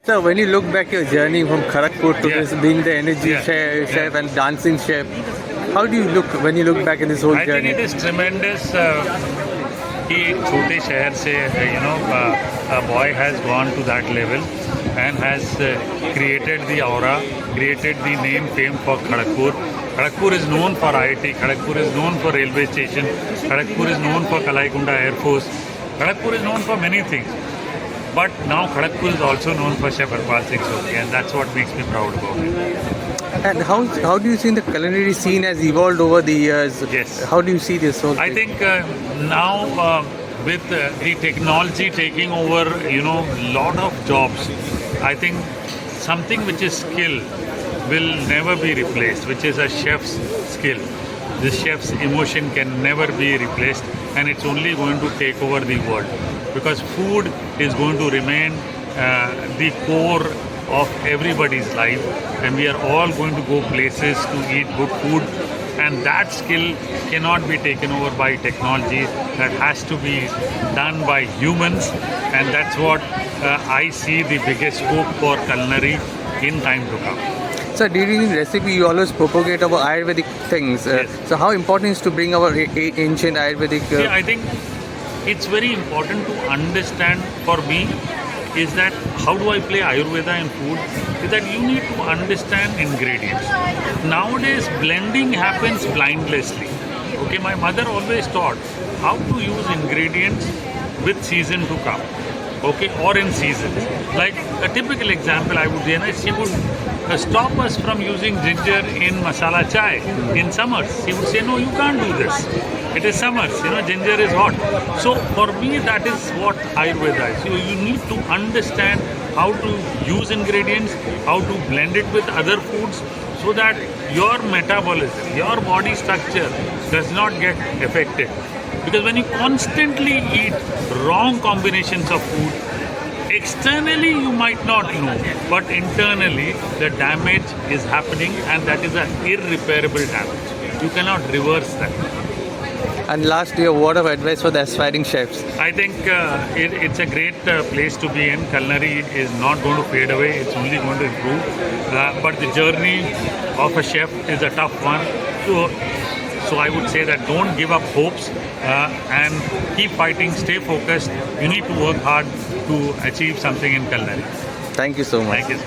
So when you look back your journey from Kharagpur to Yeah. this, being the energy Yeah. chef and dancing chef, how do you look when you look back in this whole I think journey? it is tremendous कि छोटे शहर से a boy has gone to that level and has created the aura, created the name fame for Kharagpur. Kharagpur is known for IIT, Kharagpur is known for railway station, Kharagpur is known for Kalaikunda Air Force, Kharagpur is known for many things. But now Kharagpur is also known for Chef Harpal Singh Sodhi, and that's what makes me proud about it. And how do you think the culinary scene has evolved over the years? Yes. How do you see this whole I thing? think now with the technology taking over, lot of jobs, I think something which is skill will never be replaced, which is a chef's skill. The chef's emotion can never be replaced, and it's only going to take over the world because food is going to remain the core of everybody's life, and we are all going to go places to eat good food, and that skill cannot be taken over by technology. That has to be done by humans, and that's what I see the biggest scope for culinary in time to come. So during the recipe, you always propagate our Ayurvedic things. Yes. So how important is to bring our ancient Ayurvedic? See, I think it's very important to understand for me is that how do I play Ayurveda in food? Is that you need to understand ingredients. Nowadays, blending happens blindlessly. Okay, my mother always taught how to use ingredients with season to come. Okay, or in seasons. Like a typical example, I would say, she would stop us from using ginger in masala chai in summers. She would say, no, you can't do this. It is summers, ginger is hot. So for me, that is what Ayurveda is. You need to understand how to use ingredients, how to blend it with other foods, so that your metabolism, your body structure does not get affected. Because when you constantly eat wrong combinations of food, externally you might not know, but internally the damage is happening, and that is an irreparable damage. You cannot reverse that. And lastly, a word of advice for the aspiring chefs. I think it's a great place to be in. Culinary is not going to fade away, it's only going to improve. But the journey of a chef is a tough one. So I would say that don't give up hopes and keep fighting, stay focused. You need to work hard to achieve something in culinary. Thank you so much. Thank you.